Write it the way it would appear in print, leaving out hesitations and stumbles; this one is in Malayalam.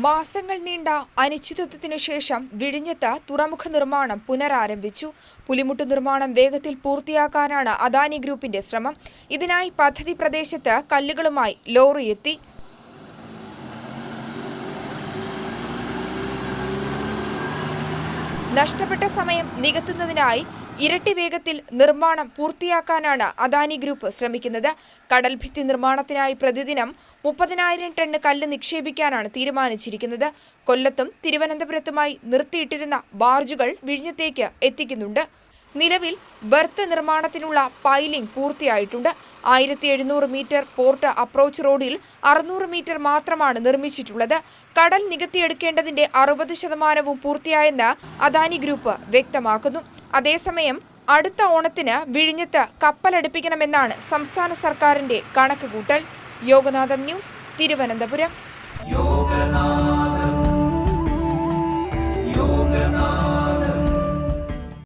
മാസങ്ങൾ നീണ്ട അനിശ്ചിതത്വത്തിനു ശേഷം വിഴിഞ്ഞത്ത് തുറമുഖ നിർമ്മാണം പുനരാരംഭിച്ചു. പുലിമുട്ട് നിർമ്മാണം വേഗത്തിൽ പൂർത്തിയാക്കാനാണ് അദാനി ഗ്രൂപ്പിന്റെ ശ്രമം. ഇതിനായി പദ്ധതി പ്രദേശത്ത് കല്ലുകളുമായി ലോറിയെത്തി. നഷ്ടപ്പെട്ട സമയം നികത്തുന്നതിനായി ഇരട്ടി വേഗത്തിൽ നിർമ്മാണം പൂർത്തിയാക്കാനാണ് അദാനി ഗ്രൂപ്പ് ശ്രമിക്കുന്നത്. കടൽഭിത്തി നിർമ്മാണത്തിനായി പ്രതിദിനം 30,000 ടൺ കല്ല് നിക്ഷേപിക്കാനാണ് തീരുമാനിച്ചിരിക്കുന്നത്. കൊല്ലത്തും തിരുവനന്തപുരത്തുമായി നിർത്തിയിട്ടിരുന്ന ബാർജുകൾ വിഴിഞ്ഞത്തേക്ക് എത്തിക്കുന്നുണ്ട്. നിലവിൽ ബർത്ത് നിർമ്മാണത്തിനുള്ള പൈലിംഗ് പൂർത്തിയായിട്ടുണ്ട്. 1700 മീറ്റർ പോർട്ട് അപ്രോച്ച് റോഡിൽ 600 മീറ്റർ മാത്രമാണ് നിർമ്മിച്ചിട്ടുള്ളത്. കടൽ നികത്തിയെടുക്കേണ്ടതിന്റെ 60% പൂർത്തിയായെന്ന് അദാനി ഗ്രൂപ്പ് വ്യക്തമാക്കുന്നു. അതേസമയം അടുത്ത ഓണത്തിന് വിഴിഞ്ഞത്ത് കപ്പലടുപ്പിക്കണമെന്നാണ് സംസ്ഥാന സർക്കാരിന്റെ കണക്കുകൂട്ടൽ. യോഗനാഥം ന്യൂസ്, തിരുവനന്തപുരം.